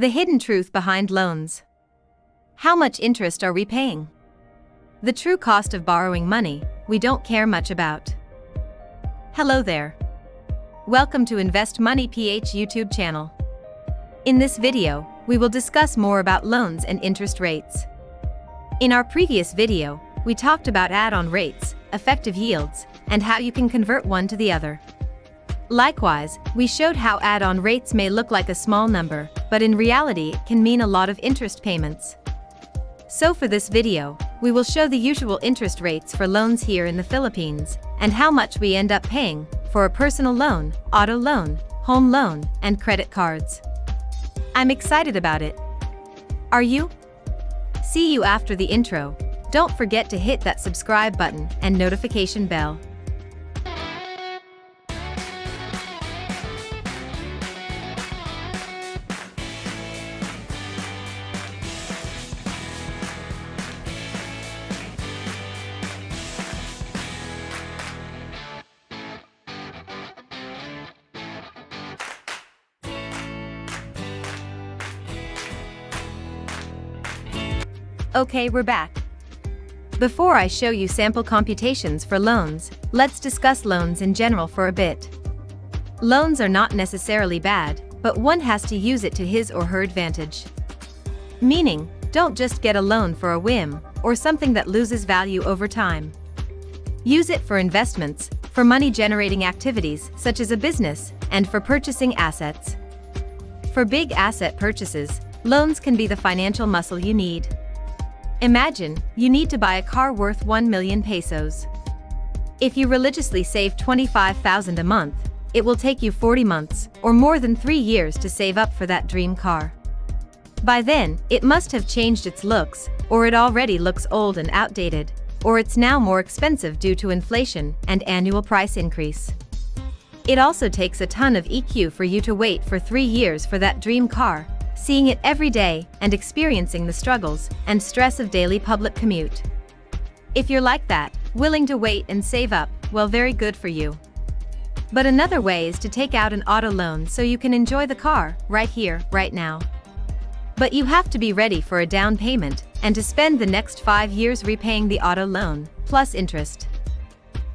The hidden truth behind loans. How much interest are we paying? The true cost of borrowing money we don't care much about. Hello there. Welcome to Invest Money PH YouTube channel. In this video, we will discuss more about loans and interest rates. In our previous video, we talked about add-on rates, effective yields, and how you can convert one to the other. Likewise, we showed how add-on rates may look like a small number, but in reality it can mean a lot of interest payments. So for this video, we will show the usual interest rates for loans here in the Philippines, and how much we end up paying for a personal loan, auto loan, home loan, and credit cards. I'm excited about it. Are you? See you after the intro. Don't forget to hit that subscribe button and notification bell. Okay, we're back. Before I show you sample computations for loans, let's discuss loans in general for a bit. Loans are not necessarily bad, but one has to use it to his or her advantage. Meaning, don't just get a loan for a whim, or something that loses value over time. Use it for investments, for money-generating activities such as a business, and for purchasing assets. For big asset purchases, loans can be the financial muscle you need. Imagine, you need to buy a car worth 1 million pesos. If you religiously save 25,000 a month, it will take you 40 months, or more than 3 years to save up for that dream car. By then, it must have changed its looks, or it already looks old and outdated, or it's now more expensive due to inflation and annual price increase. It also takes a ton of EQ for you to wait for 3 years for that dream car, seeing it every day and experiencing the struggles and stress of daily public commute. If you're like that, willing to wait and save up, well, very good for you. But another way is to take out an auto loan so you can enjoy the car, right here, right now. But you have to be ready for a down payment and to spend the next 5 years repaying the auto loan, plus interest.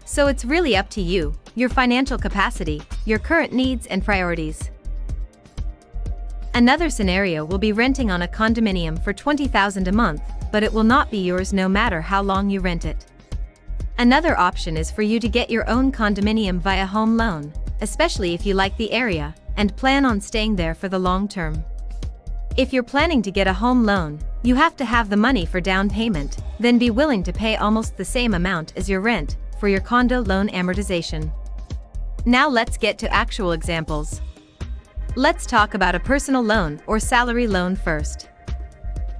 So it's really up to you, your financial capacity, your current needs and priorities. Another scenario will be renting on a condominium for 20,000 a month, but it will not be yours no matter how long you rent it. Another option is for you to get your own condominium via home loan, especially if you like the area and plan on staying there for the long term. If you're planning to get a home loan, you have to have the money for down payment, then be willing to pay almost the same amount as your rent for your condo loan amortization. Now let's get to actual examples. Let's talk about a personal loan or salary loan first.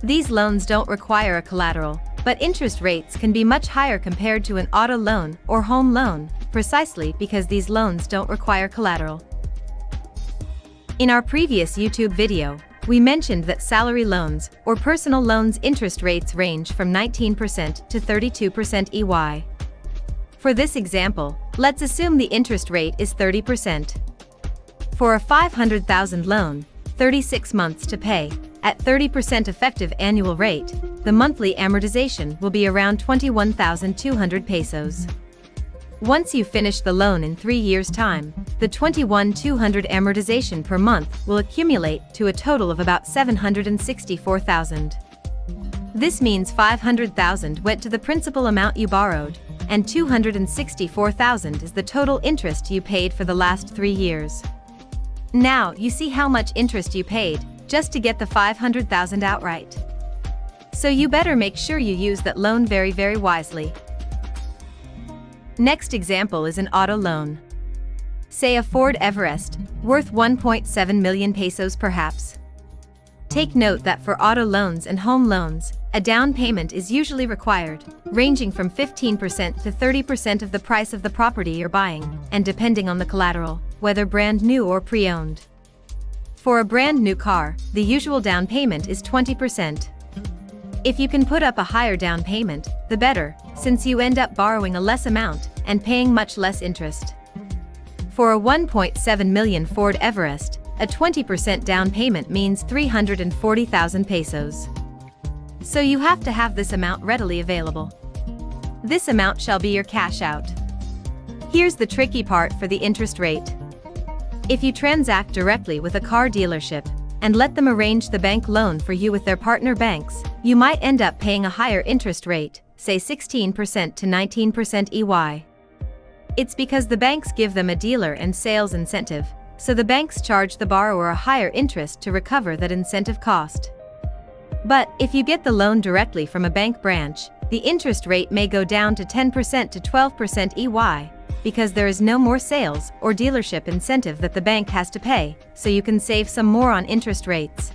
These loans don't require a collateral, but interest rates can be much higher compared to an auto loan or home loan, precisely because these loans don't require collateral. In our previous YouTube video, we mentioned that salary loans or personal loans interest rates range from 19% to 32% EY. For this example, let's assume the interest rate is 30%. For a 500,000 loan, 36 months to pay, at 30% effective annual rate, the monthly amortization will be around 21,200 pesos. Once you finish the loan in 3 years' time, the 21,200 amortization per month will accumulate to a total of about 764,000. This means 500,000 went to the principal amount you borrowed, and 264,000 is the total interest you paid for the last 3 years. Now, you see how much interest you paid, just to get the 500,000 outright. So you better make sure you use that loan very, very wisely. Next example is an auto loan. Say a Ford Everest, worth 1.7 million pesos perhaps. Take note that for auto loans and home loans, a down payment is usually required, ranging from 15% to 30% of the price of the property you're buying, and depending on the collateral, whether brand new or pre-owned. For a brand new car, the usual down payment is 20%. If you can put up a higher down payment, the better, since you end up borrowing a less amount and paying much less interest. For a 1.7 million Ford Everest, a 20% down payment means 340,000 pesos. So you have to have this amount readily available. This amount shall be your cash out. Here's the tricky part for the interest rate. If you transact directly with a car dealership and let them arrange the bank loan for you with their partner banks, you might end up paying a higher interest rate, say 16% to 19% EY. It's because the banks give them a dealer and sales incentive, so the banks charge the borrower a higher interest to recover that incentive cost. But if you get the loan directly from a bank branch, the interest rate may go down to 10% to 12% EY, because there is no more sales or dealership incentive that the bank has to pay, so you can save some more on interest rates.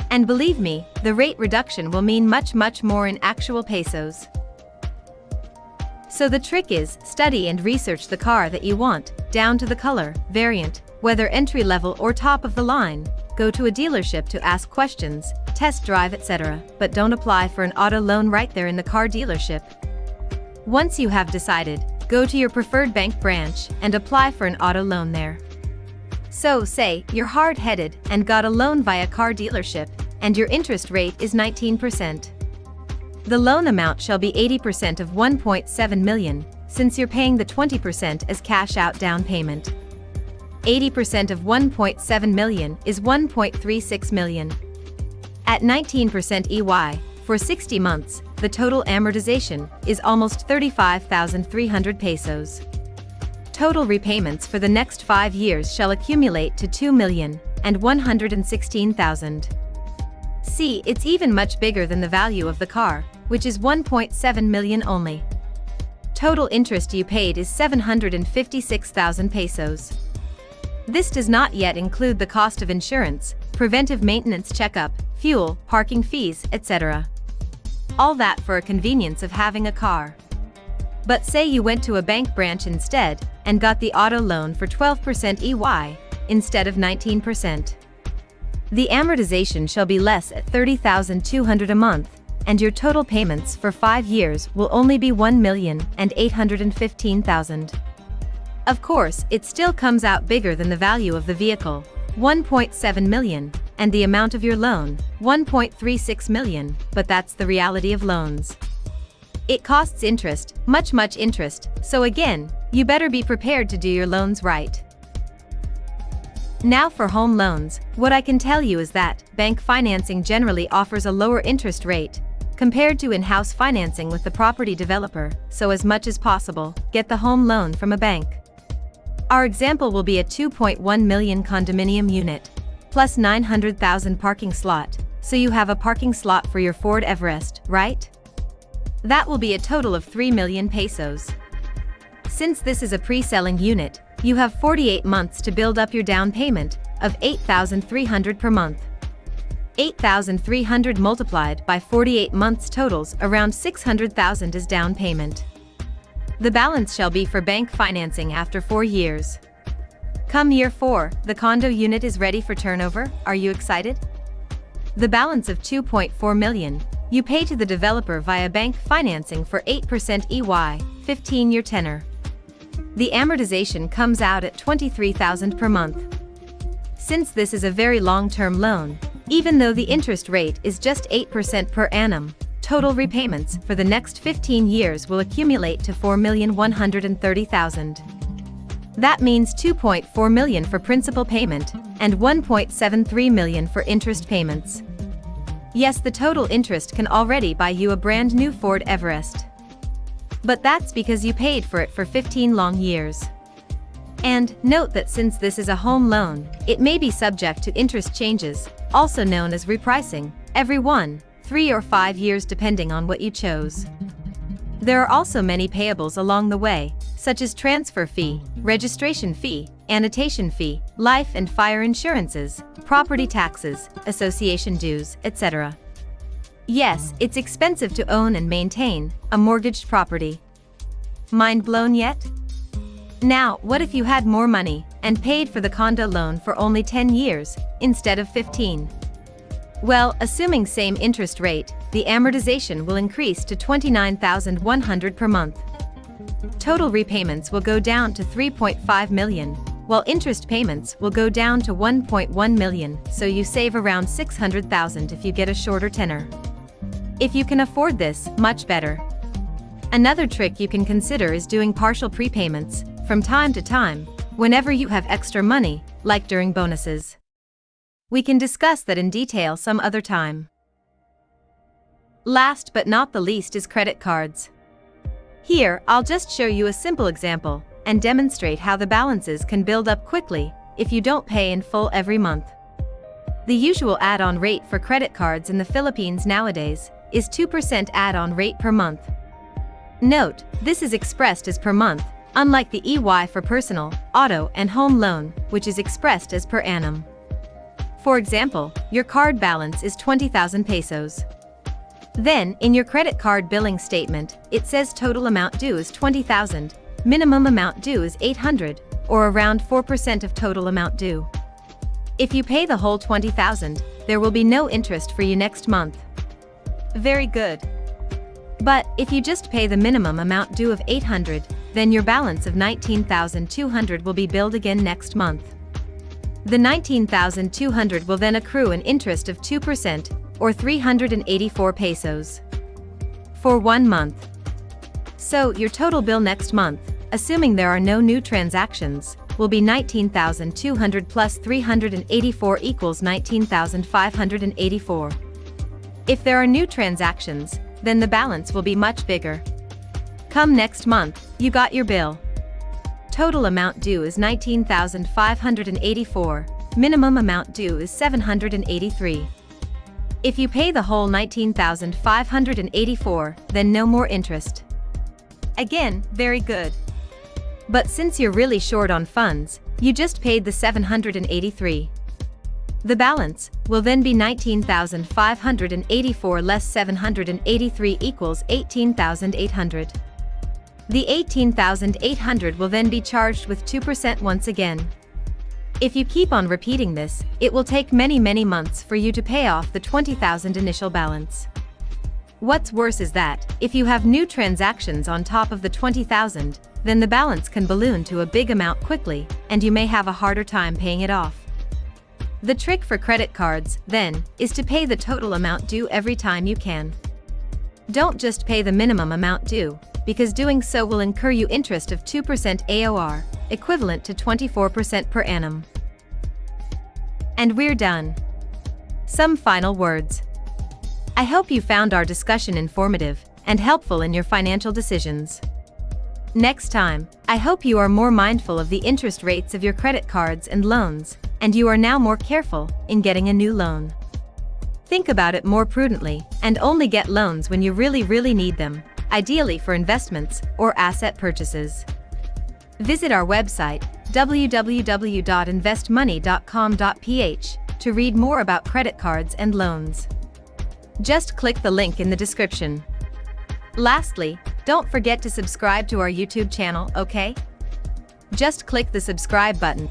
And believe me, the rate reduction will mean much more in actual pesos. So the trick is, study and research the car that you want, down to the color, variant, whether entry-level or top of the line. Go to a dealership to ask questions, test drive, etc., but don't apply for an auto loan right there in the car dealership. Once you have decided, go to your preferred bank branch and apply for an auto loan there. So say you're hard-headed and got a loan via car dealership, and your interest rate is 19%. The loan amount shall be 80% of 1.7 million, since you're paying the 20% as cash out down payment. 80% of 1.7 million is 1.36 million. At 19% EY, for 60 months, the total amortization is almost 35,300 pesos. Total repayments for the next 5 years shall accumulate to 2,116,000. See, it's even much bigger than the value of the car, which is 1.7 million only. Total interest you paid is 756,000 pesos. This does not yet include the cost of insurance, preventive maintenance checkup, fuel, parking fees, etc. All that for a convenience of having a car. But say you went to a bank branch instead and got the auto loan for 12% EY instead of 19%. The amortization shall be less at 30,200 a month, and your total payments for 5 years will only be 1,815,000. Of course, it still comes out bigger than the value of the vehicle, 1.7 million, and the amount of your loan, 1.36 million, but that's the reality of loans. It costs interest, much interest, so again, you better be prepared to do your loans right. Now for home loans, what I can tell you is that bank financing generally offers a lower interest rate compared to in-house financing with the property developer, so as much as possible, get the home loan from a bank. Our example will be a 2.1 million condominium unit, plus 900,000 parking slot, so you have a parking slot for your Ford Everest, right? That will be a total of 3 million pesos. Since this is a pre-selling unit, you have 48 months to build up your down payment of 8,300 per month. 8,300 multiplied by 48 months totals around 600,000 as down payment. The balance shall be for bank financing after 4 years. Come year 4, the condo unit is ready for turnover. Are you excited? The balance of 2.4 million, you pay to the developer via bank financing for 8% EY, 15-year tenor. The amortization comes out at 23,000 per month. Since this is a very long-term loan, even though the interest rate is just 8% per annum, total repayments for the next 15 years will accumulate to 4,130,000. That means 2.4 million for principal payment and 1.73 million for interest payments. Yes, the total interest can already buy you a brand new Ford Everest. But that's because you paid for it for 15 long years. And note that since this is a home loan, it may be subject to interest changes, also known as repricing, every 1, 3 or 5 years depending on what you chose. There are also many payables along the way, such as transfer fee, registration fee, annotation fee, life and fire insurances, property taxes, association dues, etc. Yes, it's expensive to own and maintain a mortgaged property. Mind blown yet? Now, what if you had more money and paid for the condo loan for only 10 years instead of 15? Well, assuming same interest rate, the amortization will increase to 29,100 per month. Total repayments will go down to 3.5 million, while interest payments will go down to 1.1 million, so you save around 600,000 if you get a shorter tenor. If you can afford this, much better. Another trick you can consider is doing partial prepayments, from time to time, whenever you have extra money, like during bonuses. We can discuss that in detail some other time. Last but not the least is credit cards. Here, I'll just show you a simple example and demonstrate how the balances can build up quickly if you don't pay in full every month. The usual add-on rate for credit cards in the Philippines nowadays is 2% add-on rate per month. Note, this is expressed as per month, unlike the EY for personal, auto, and home loan, which is expressed as per annum. For example, your card balance is 20,000 pesos. Then, in your credit card billing statement, it says total amount due is 20,000, minimum amount due is 800, or around 4% of total amount due. If you pay the whole 20,000, there will be no interest for you next month. Very good. But, if you just pay the minimum amount due of 800, then your balance of 19,200 will be billed again next month. The 19,200 will then accrue an interest of 2%, or 384 pesos. For 1 month. So, your total bill next month, assuming there are no new transactions, will be 19,200 plus 384 equals 19,584. If there are new transactions, then the balance will be much bigger. Come next month, you got your bill. Total amount due is 19,584, minimum amount due is 783. If you pay the whole 19,584, then no more interest. Again, very good. But since you're really short on funds, you just paid the 783. The balance will then be 19,584 less 783 equals 18,800. The 18,800 will then be charged with 2% once again. If you keep on repeating this, it will take many months for you to pay off the 20,000 initial balance. What's worse is that, if you have new transactions on top of the 20,000, then the balance can balloon to a big amount quickly, and you may have a harder time paying it off. The trick for credit cards, then, is to pay the total amount due every time you can. Don't just pay the minimum amount due, because doing so will incur you interest of 2% AOR, equivalent to 24% per annum. And we're done. Some final words. I hope you found our discussion informative and helpful in your financial decisions. Next time, I hope you are more mindful of the interest rates of your credit cards and loans, and you are now more careful in getting a new loan. Think about it more prudently, and only get loans when you really need them, ideally for investments or asset purchases. Visit our website, www.investmoney.com.ph, to read more about credit cards and loans. Just click the link in the description. Lastly, don't forget to subscribe to our YouTube channel, okay? Just click the subscribe button.